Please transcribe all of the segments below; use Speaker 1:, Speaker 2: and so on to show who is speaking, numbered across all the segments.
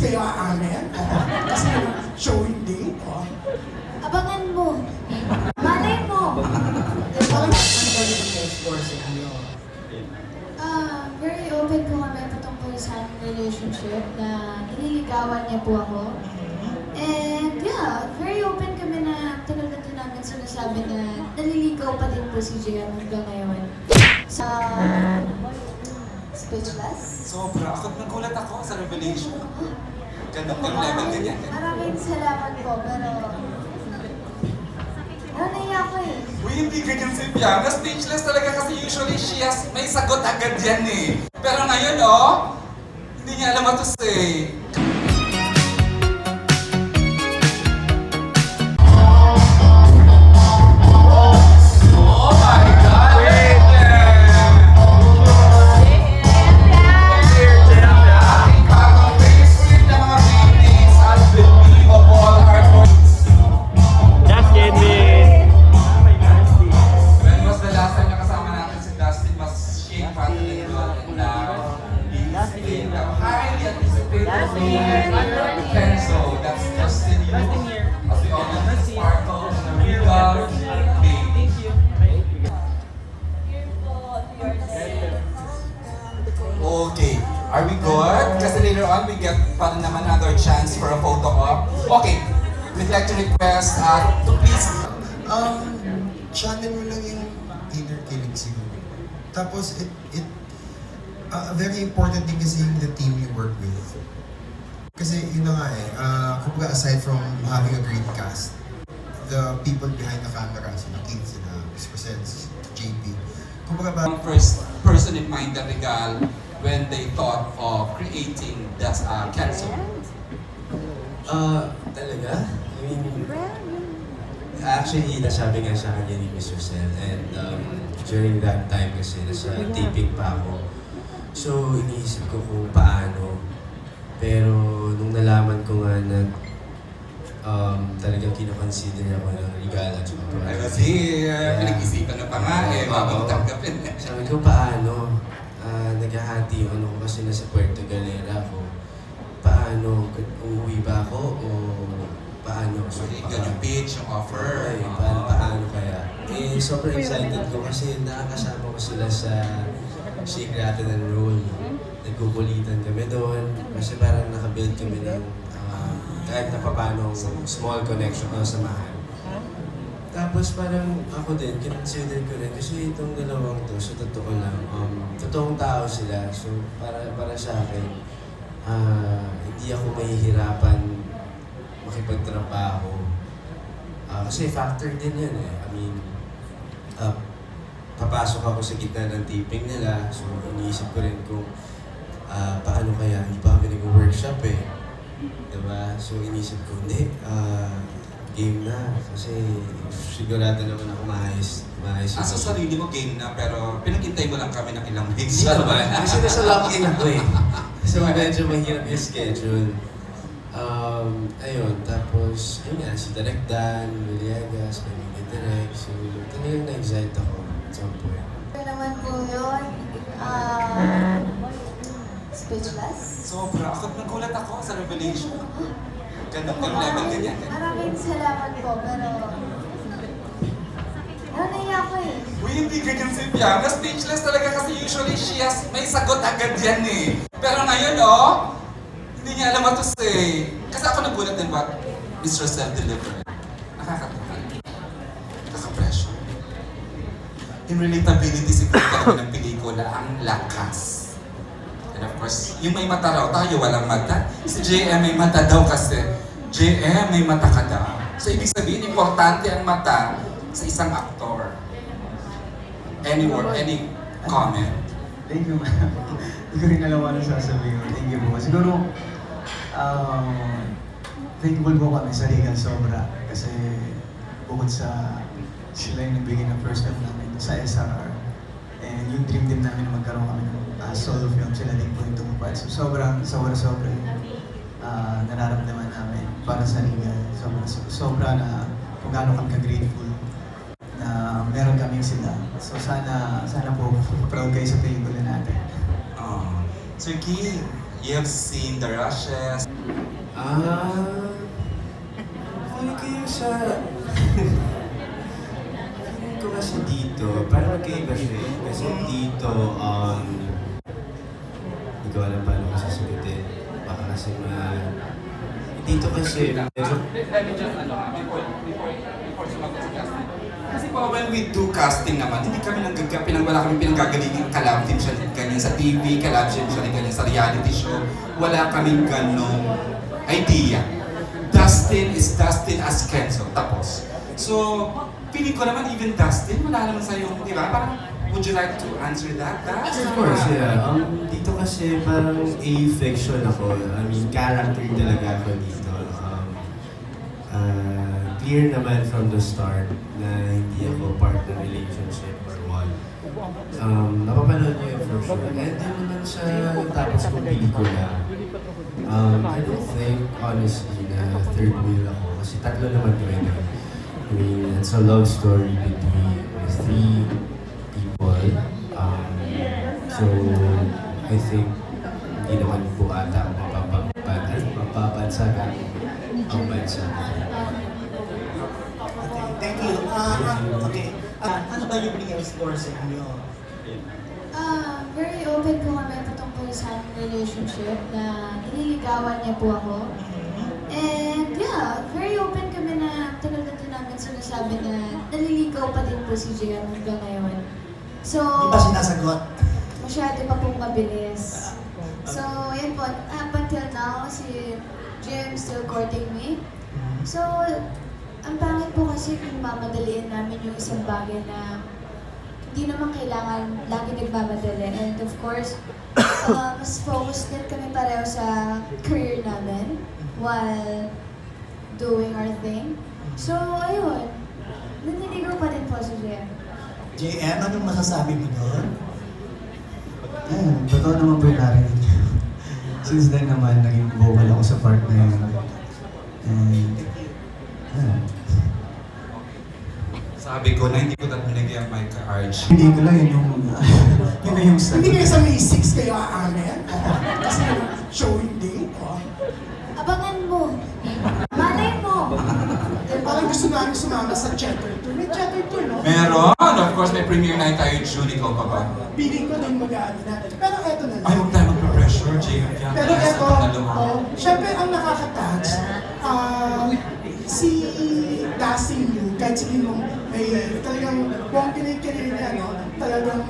Speaker 1: kayo aamin. Kasi showing date.
Speaker 2: Abangan mo. Malay mo.
Speaker 1: Parang ano ba yung explore sa inyo?
Speaker 2: Very open po kami patungkol sa aming relationship na nililigawan niya po ako. And yeah, very open kami na tagal na din namin sinasabi na naliligaw pa din po si JM hanggang ngayon. Sa speechless.
Speaker 3: Sobra. Nagulat ako sa revelation. Ganda po yung level ganyan.
Speaker 2: Maraming salamat po, pero nanaya ko eh.
Speaker 3: Uy, hindi ganyan si Piana. Speechless talaga kasi usually may sagot agad yan eh. Pero ngayon, hindi niya alam what to say. Oh my God! Aking bagong favorite na mga babies. Unbelievable hardcore.
Speaker 4: Just kidding.
Speaker 3: When was the last time nakasama natin si Dustin? Mas shake pattern and good and easy. Highly anticipated Kenzo. That's Justin Yu. As we all know, sparkle and a regal baby. Okay, are we good? Kasi later on, we get pa rin naman another chance for a photo op. Okay, we'd like to request to please
Speaker 5: Channel mo lang yung inner kilig siguro. Tapos, very important din kasi yung the team you work with. Kasi yun na nga kumbaga aside from having a great cast, the people behind the camera, sila Kate, sila Miss Presence, JP, kumbaga ba,
Speaker 3: first person in mind that Regal when they thought of creating that Kenzo?
Speaker 6: Talaga? I mean, actually, nasabi nga sa kanya ni Mr. Sel, and during that time kasi nasa taping pa ako. So, iniisip ko kung paano. Pero, nung nalaman ko nga na talagang kinoconsider ako ng regalo at saka
Speaker 3: I was here, pinag-isipan na pa nga bago tanggapin.
Speaker 6: Sabi ko, paano? Naghahati yung ko kasi nasa Puerto Galera ako. Paano? Uuwi ba ako o paano?
Speaker 3: So, yung pitch, yung offer.
Speaker 6: Ay, paano kaya? Sobrang excited ko kasi nakakasama ko sila sa Shake, Rattle and Roll. Nagkukulitan kami doon kasi parang nakabuild kami ng kahit na paano small connection o samahan. Tapos parang ako din, kinonsider ko rin kasi itong dalawang to, sa totoo lang, totoong tao sila. So para sa akin, hindi ako mahihirapan makipagtrabaho. Kasi factor din yan eh. I mean, papasok ako sa gitna ng taping nila, so iniisip ko rin kung paano kaya, hindi pa kami nag-workshop eh. Diba? So iniisip ko, hindi, game na. Kasi sigurado naman ako maayos.
Speaker 3: Sa sarili mo game na, pero pinag-intay mo lang kami ng ilang weeks.
Speaker 6: Kasi nasa lock-in ako eh. So medyo mahirap yung schedule. Ayun, tapos, yun nga, si Direk Dan, Villegas, may Direk. So talagang na-excite ako at some point.
Speaker 2: Ano naman po yun? Speechless.
Speaker 3: Sobra. Nagulat ako sa revelation. Ganda po yung level ganyan.
Speaker 2: Maraming salamat po, pero nanaya ko eh.
Speaker 3: Uy, hindi ganyan si Piana. Speechless talaga kasi usually may sagot agad yan eh. Pero ngayon, hindi niya alam what to say. Kasi ako nagulat din ba? Mr. Self-Delivered. Nakakatawa. Nakaka-pressure. In relatability siguro talaga ng pelikula, ang lakas. And of course, yung may mata raw, tayo walang mata. Si JM may mata daw kasi. JM may mata ka daw. So ibig sabihin, importante ang mata sa isang aktor. Any word, any comment?
Speaker 7: Thank you, ma'am. Hindi ko rin alam ano sasabihin ko. Thank you po. Siguro, thankful po kami sa Regal sobra. Kasi bukod sa sila yung nagbigay ng first step namin sa SRR. And yung dream din namin na magkaroon kami ng solo film, sila din po yung tumupad. So sobrang nararamdaman namin para sa Regal. Sobra na kung gaano kami ka-grateful na meron kaming sila. So sana po proud kayo sa pelikula natin.
Speaker 3: Sir Key, You have seen the rushes.
Speaker 6: Feeling ko yung sa... Feeling ko kasi dito, parang magkaiba siya eh. Kasi dito, hindi ko alam paano ko sasagutin. Baka kasi dito kasi, medyo...
Speaker 3: Let me just, before sumagot sa casting. Kasi po, when we do casting naman, hindi kami wala kami pinanggagaling collab team siya ganyan sa TV, collab team siya ganyan sa reality show. Wala kaming ganong idea. Dustin is Dustin as Kenzo, tapos. So, feeling ko naman even Dustin, wala naman sa'yo, di ba? Parang, would you like to answer that?
Speaker 6: Of course, yeah. Dito kasi parang a-fiction ako. I mean, character talaga ako dito. Clear naman from the start na hindi ako part ng relationship or what. Napapanood niyo yung for sure. And then naman sa tapos kong pelikula, I don't think, honestly, na third wheel ako. Kasi tatlo naman kami na. I mean, it's a love story between three people. So, I think, hindi naman po ata mapapansagan ang bansa.
Speaker 1: Thank you. Okay. Ano ba yung i-explore sa inyo?
Speaker 2: Very open po kami patungkol sa relationship na nililigawan niya po ako. And yeah, very open kami na tagal na din namin sinasabi na naliligaw pa din po si JM hanggang ngayon. So,
Speaker 1: Di ba sinasagot?
Speaker 2: masyado pa pong mabilis. So, yun po, up until now, si JM still courting me. So, ang pangit po kasi kung mamadaliin namin yung isang bagay na hindi naman kailangan lagi nagmamadali. And of course, mas focused din kami pareho sa career namin while doing our thing. So, ayun. Naniligaw pa din po si JM.
Speaker 1: JM, anong masasabi mo doon?
Speaker 7: Ayun, totoo naman po yung narinig niyo. Since then naman, naging vocal ako sa part na yun. And, ayun.
Speaker 3: Sabi ko na hindi ko dapat binigyan ang mic ka, Arch.
Speaker 7: Hindi ko lang yun yung, yun na yung sagot.
Speaker 1: Hindi kayo sa May 6 kayo aamin? Kasi showing date.
Speaker 2: Abangan mo! Malay mo!
Speaker 1: Parang gusto namin sumama sa Cheddar Tour. May Cheddar Tour, no?
Speaker 3: Meron! Of course, may premiere night tayo June. Ikaw pa ba?
Speaker 1: Piling ko din mag-aano na. Pero eto na lang.
Speaker 3: Ay, huwag tayo magpa-pressure, Jacob. Yan,
Speaker 1: Pero
Speaker 3: nasa
Speaker 1: eto,
Speaker 3: pangalawa.
Speaker 1: syempre ang nakaka-touch, si Dustin Yu, kahit sabihin mo, may talagang buong career niya, no? Talagang,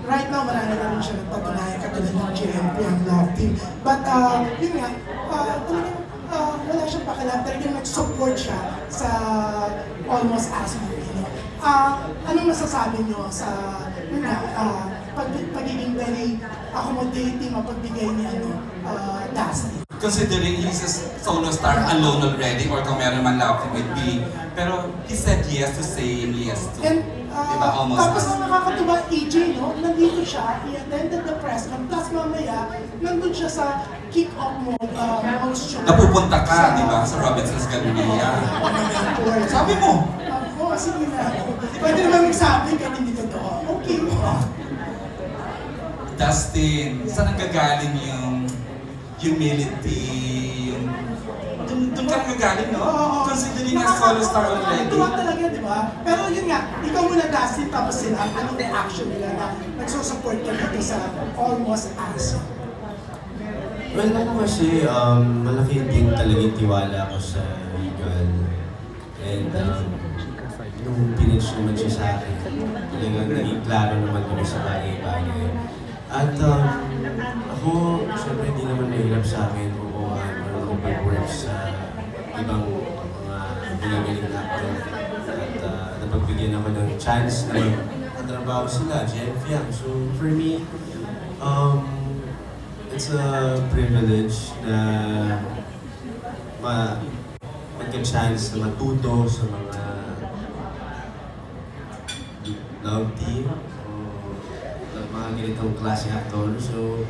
Speaker 1: right now, marami na rin siya nagpatunayan katulad ng JMP ang love team. But, yun nga, talagang wala siyang pakialam, talagang nag-support siya sa Almost As Movie, no? Anong masasabi niyo sa, yun nga, pagiging very accommodating, mapagbigay ni Dustin?
Speaker 3: Considering he's a solo star alone already, or kung meron man love team with B. Pero he said yes to saying yes to.
Speaker 1: And,
Speaker 3: diba, almost
Speaker 1: tapos
Speaker 3: as.
Speaker 1: ang nakakatuwa, AJ, no? Nandito siya, he attended the press con, plus mamaya, nandun siya sa kick-off mo, show.
Speaker 3: Napupunta ka, di ba, sa Robinson's Galleria. Sabi mo!
Speaker 1: Oo, sige na. Pwede naman magsabi kahit hindi totoo. Okay.
Speaker 3: Dustin, saan nanggagaling yung humility, yung... Doon ka nanggagaling, no? Considering a solo star already.
Speaker 1: Nakakatuwa talaga, di ba? Pero yun nga, ikaw muna Dustin, tapos sila, anong reaction nila na nagsusupport ka dito sa Almost As?
Speaker 6: Well, ano kasi, malaki din talaga yung tiwala ko sa Regal. And nung pinitch naman siya sa akin, talagang naging klaro naman kami sa bagay-bagay. At ako, syempre hindi naman mahirap sa akin kung ano mag-work sa ibang mga pinagaling na ako. At napagbigyan ako ng chance na magtrabaho sila, Jen Fiang. So for me, it's a privilege na magka-chance na matuto sa mga love team o mga ganitong klase actor. So,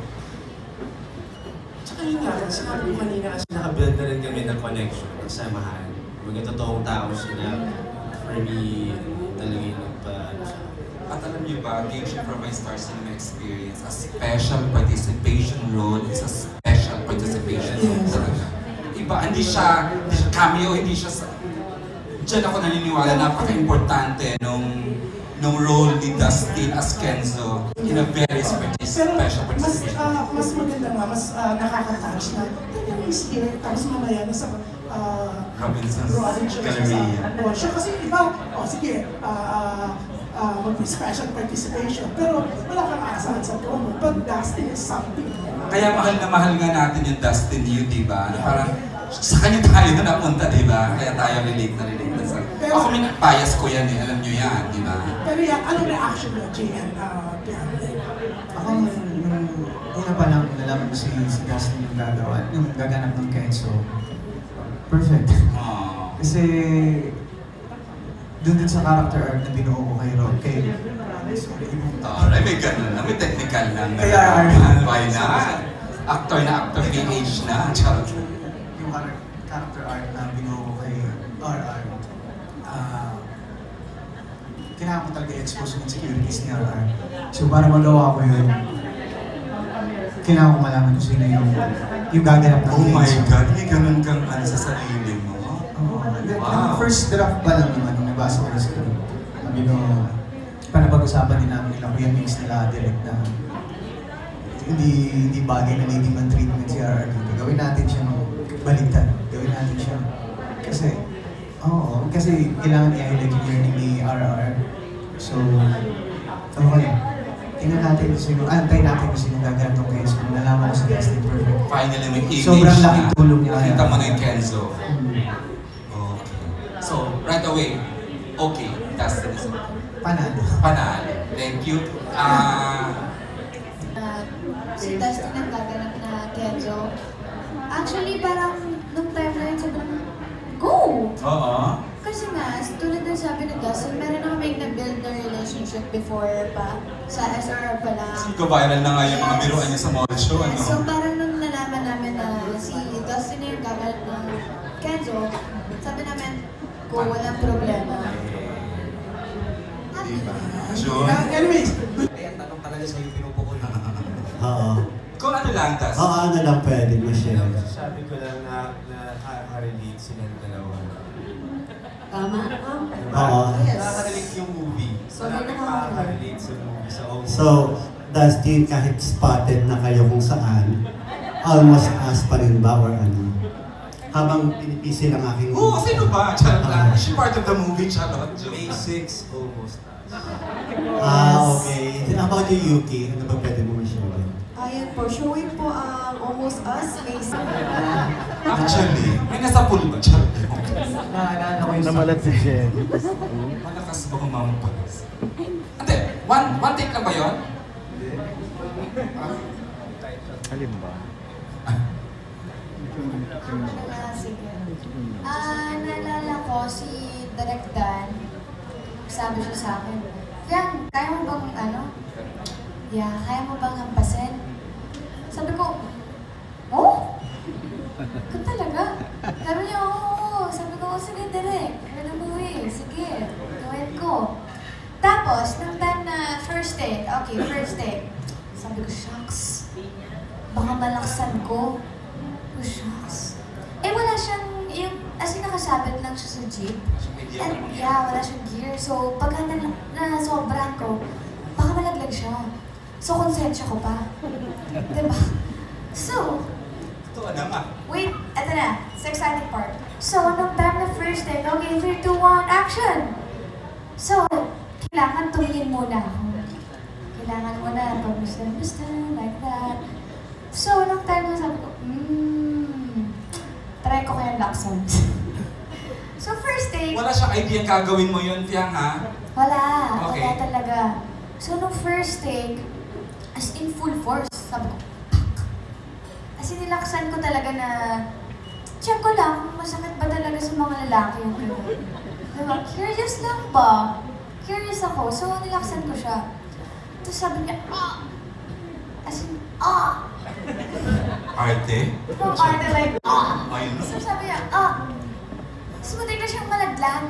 Speaker 6: tsaka yun nga, sinabi ko kanina kasi nakabuild na rin kami ng connection, ng samahan. Mga totoong tao sila, for me, talaga yung nagpa-ano sa
Speaker 3: At alam niyo ba, Game Show for My Star Cinema Experience, a special participation role is a special participation role
Speaker 1: Yes.
Speaker 3: talaga. Iba, hindi siya cameo, hindi siya sa... Diyan ako naniniwala, napaka-importante nung role ni Dustin as Kenzo in a very
Speaker 1: Pero
Speaker 3: special
Speaker 1: mas
Speaker 3: participation.
Speaker 1: mas maganda nga, mas nakaka-touch na talagang is here, tapos mamaya nasa
Speaker 3: Robinson's
Speaker 1: Galleria.
Speaker 3: Galleria.
Speaker 1: Siya kasi iba, sige, mag-special participation, pero wala kang aasahan sa promo. But Dustin is something.
Speaker 3: Kaya mahal na mahal nga natin yung Dustin Yu, di ba? Na parang sa kanya tayo na napunta, di ba? Kaya tayo relate na sa... Ako may bias ko yan eh, alam nyo yan, di ba?
Speaker 1: Pero yan, anong reaction mo, JN?
Speaker 7: Ako, nung una pa lang nalaman ko si Dustin yung gagawa, yung gaganap ng Kenzo. Perfect.
Speaker 3: Oh.
Speaker 7: Kasi doon din sa character arc na binuo ko kay
Speaker 3: Alright, may ganun na, may technical lang.
Speaker 7: Kaya,
Speaker 3: why not? Actor na actor, may age na. Charot.
Speaker 7: yung character arc na binuo ko kay RR. Kailangan ko talaga expose yung insecurities ni RR. So para magawa ko yun, kailangan ko malaman kung sino yung gaganap ng
Speaker 3: Oh my
Speaker 7: Kenzo.
Speaker 3: God, may ganun kang ano sa sarili mo.
Speaker 7: Yung first draft pa lang naman, yung nabasa ko yung script. Sabi ko, panapag-usapan din namin nila Kuya Mix nila direct na hindi bagay na lady man treatment si RR dito. Gawin natin siya ng baliktad. Gawin natin siya. Kasi kailangan i-highlight yung learning ni RR. So, okay. Tingnan natin kung sino, antayin natin kung sino gaganap ng Kenzo. Kung nalaman ko si Dustin perfect.
Speaker 3: Finally, may image
Speaker 7: Sobrang
Speaker 3: na.
Speaker 7: laking tulong niya.
Speaker 3: Nakita mo na yung Kenzo.
Speaker 7: Hmm.
Speaker 3: Okay. So, right away, okay, Dustin is
Speaker 7: Panalo.
Speaker 3: panalo. Thank you.
Speaker 2: Si Dustin ang gaganap na Kenzo. Actually, parang nung time na yun, sobrang go!
Speaker 3: Oo.
Speaker 2: Kasi nga, tulad ng sabi ng Dustin, meron na kaming na-build na relationship before pa. Sa SRR pa lang.
Speaker 3: Ikaw viral na nga yung mga biruan niya sa mall show, ano?
Speaker 2: So parang nung nalaman namin na si Dustin na yung gaganap ng Kenzo, sabi namin, kung walang problema. Happy.
Speaker 3: Diba? Sure.
Speaker 1: Anyways,
Speaker 6: Tanong talaga sa'yo, pinupukul na.
Speaker 8: Oo.
Speaker 3: Kung ano lang, Tas.
Speaker 8: Oo, ano lang pwede mo share.
Speaker 6: Sabi ko lang na nakaka-relate silang dalawa.
Speaker 2: Tama?
Speaker 8: Oo.
Speaker 6: Nakaka-relate yung movie.
Speaker 2: So, may
Speaker 6: Nakaka-relate sa movie.
Speaker 8: So, Dustin, kahit spotted na kayo kung saan, almost as pa rin ba or ano? Habang pinipisi lang aking...
Speaker 3: Oo, sino ba? Charot lang. She part of the movie, Charot.
Speaker 6: May 6 almost.
Speaker 8: Okay. How about you, Yuki? Ano ba pwede mo ma-share?
Speaker 9: Ayan po, showing po ang Almost Us, May
Speaker 3: Actually, may nasa pool ba? Charot.
Speaker 7: Naalala ko yung
Speaker 4: Namalat si Jen.
Speaker 3: Malakas ba kung mamapalas? Hindi, one take lang ba yun?
Speaker 4: Alin ba?
Speaker 2: Sige. Naalala ko si Direk Dan, sabi siya sa akin, Yang, kaya mo bang kaya mo bang hampasin? Sabi ko, oh? Kung talaga? Sabi niya, oo. Sabi ko, sige Direk, gawin mo sige, gawin ko. Tapos, nung time na first date, sabi ko, shucks, baka malaksan ko. Oh, shucks. Wala siyang, as in nakasabit lang siya sa jeep. And wala siyang gear. So, pag na sobrang ko, baka malaglag siya. So, konsensya ko pa. Diba? So,
Speaker 3: Ito naman.
Speaker 2: wait, eto na. It's the exciting part. So, nung time na first date, okay, 3, 2, 1, action! So, kailangan tumingin muna ako. Kailangan mo na pag-musta, like that. So, nung time na sabi ko, try ko kaya lakson. So, first date,
Speaker 3: Wala siyang idea gagawin mo yun, Tiang, ha?
Speaker 2: wala
Speaker 3: Okay.
Speaker 2: talaga. So, nung first take, as in full force, sabi ko, pak! As in, nilaksan ko talaga na, check ko lang kung masakit ba talaga sa mga lalaki yung gano'n. Diba? Curious lang ba? Curious ako. So, nilaksan ko siya. Tapos sabi niya, as in,
Speaker 3: Arte?
Speaker 2: No, arte like,
Speaker 3: Ayun.
Speaker 2: So sabi niya, so muntik na siyang malaglag.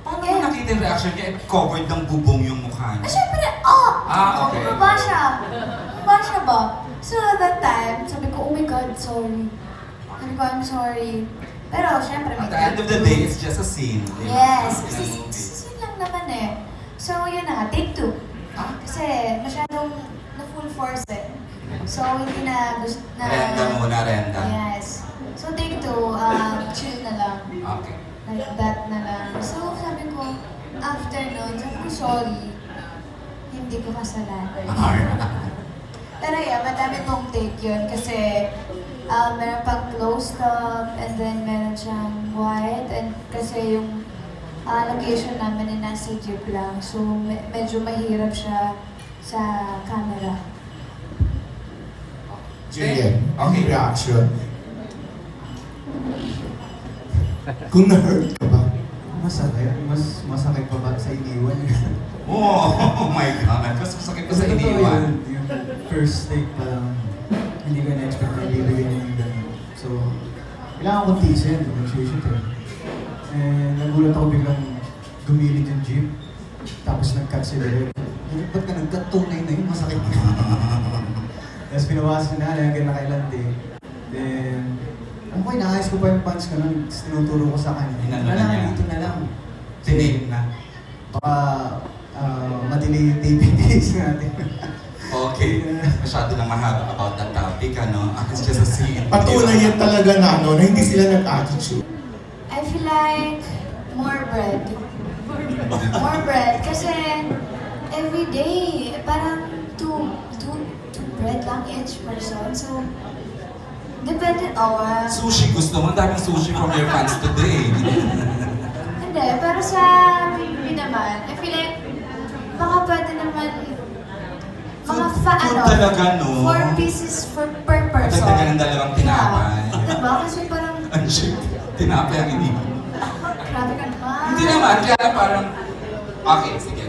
Speaker 3: Paano mo nakita yung reaction niya? Covered ng bubong yung mukha niya.
Speaker 2: Siyempre,
Speaker 3: Okay.
Speaker 2: Bumaba siya. Bumaba siya ba? So, that time, sabi ko, oh my God, sorry. Sabi ko, I'm sorry. Pero, siyempre,
Speaker 3: At the end of the day, it's just a scene. di ba?
Speaker 2: Yes,
Speaker 3: In a
Speaker 2: kasi
Speaker 3: movie.
Speaker 2: sin lang naman eh. So, yun na, take 2. Kasi masyadong na full force eh. So, hindi na gusto na...
Speaker 3: Renda muna, renda.
Speaker 2: Yes. So, take 2, chill na lang.
Speaker 3: Okay.
Speaker 2: Like that na lang. So, sabi ko, after nun, sabi ko, sorry. Hindi ko kasalanan. Pero yeah, madami pong take yun kasi meron pang close up and then meron siyang wide and kasi yung location namin ay nasa jeep lang so medyo mahirap siya sa camera.
Speaker 10: Julian,
Speaker 3: Okay.
Speaker 10: reaction. Kung na-hurt ka ba?
Speaker 7: Masakit. Mas masakit pa ba sa iniwan?
Speaker 3: Oh my God. Kasi sakit pa sa iniwan.
Speaker 7: Yung first take pa lang, hindi ko na-expect na ibibigay niya yung gano'n. So, kailangan kong tiisin, mag-shoot eh. And nagulat ako biglang gumilid yung jeep. Tapos nag-cut si Derek. Ba't ka nag-cut? Tunay na yun, masakit na. Tapos pinawas ko na, hanggang nakailante. Then, okay, naayos ko pa yung pants ko nun. Tapos tinuturo ko sa kanya.
Speaker 3: Inano
Speaker 7: Wala
Speaker 3: na
Speaker 7: lang,
Speaker 3: niya?
Speaker 7: dito na lang.
Speaker 3: Tinake na.
Speaker 7: Baka madelay yung taping days natin.
Speaker 3: Okay. Masyado na mahaba about that topic, ano? It's just a scene.
Speaker 10: Patunay yan talaga na, no, na hindi sila nag-attitude.
Speaker 2: I feel like more bread. More bread kasi every day parang two bread lang each person. So, depende,
Speaker 3: Sushi gusto mo. Ang daming sushi from your fans today.
Speaker 2: hindi, pero sa Bibi naman, I feel like baka pwede naman mga
Speaker 3: Food talaga, no?
Speaker 2: 4 pieces per person.
Speaker 3: Dagdagan ng dalawang tinapay.
Speaker 2: Yeah. Diba? Kasi parang,
Speaker 3: Ang shit. Tinapay ang ini.
Speaker 2: grabe ka naman.
Speaker 3: Hindi naman. Kaya parang... Okay, sige.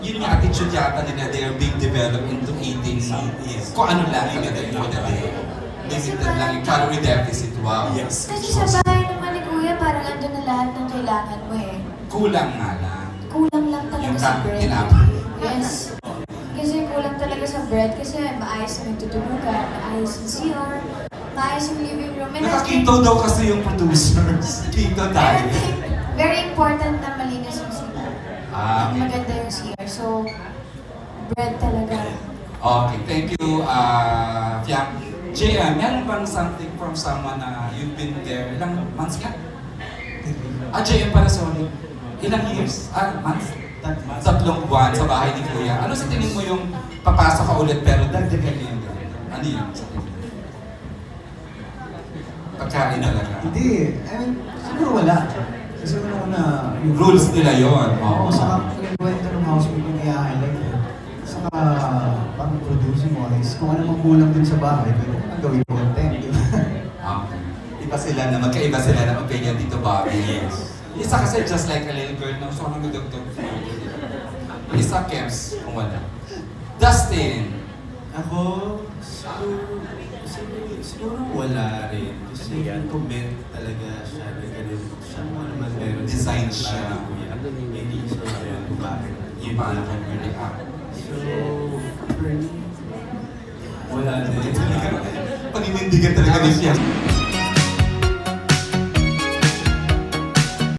Speaker 3: Yun yung attitude yata nila. They are being developed into eating kung ano lang yung nila for the day. Limited lang yung calorie deficit. Wow. Yes.
Speaker 2: Kasi sa bahay naman ni Kuya, parang andun na lahat ng kailangan mo eh.
Speaker 3: Kulang nga lang.
Speaker 2: Kulang lang talaga
Speaker 3: Yung
Speaker 2: sa bread.
Speaker 3: tinapay.
Speaker 2: Yes. Kasi kulang talaga sa bread kasi maayos na tutulugan, maayos yung CR, maayos yung living room. And I think,
Speaker 3: Nakakito daw kasi yung producers. Keto
Speaker 2: and I
Speaker 3: tayo.
Speaker 2: think very important na malinis yung CR.
Speaker 3: Ah, okay.
Speaker 2: Maganda yung CR. So, bread talaga.
Speaker 3: Okay, thank you, Fiam. JM, meron bang something from someone na you've been there? Ilang months ka? JM pala, sorry. Ilang years? Months? 3 buwan sa bahay ni Kuya. Ano sa tingin mo yung papasok ka ulit pero dagdagan niyo yung gawin? Ano yun sa tingin mo? Pagkain talaga.
Speaker 7: Hindi, I mean, siguro wala. Kasi una yung
Speaker 3: Rules nila yun.
Speaker 7: Oo, saka yung kwento ng housemate yung i-highlight eh. Saka parang producing wise, kung ano mang kulang din sa bahay, pwede mo nang gawin content, di ba?
Speaker 3: Iba sila na, magkaiba sila ng opinion dito, Bobby. Isa kasi just like a little girl na so nang nagdagdag. Isa, Kems, kung wala. Dustin!
Speaker 6: Ako, siguro wala rin. Kasi yung comment talaga siya na ganun. Siya mo naman meron.
Speaker 3: Design siya.
Speaker 6: Hindi siya meron kung bakit.
Speaker 3: Yung paano ka react.
Speaker 6: So, for me, wala din.
Speaker 3: Paninindigan talaga ni Fiam.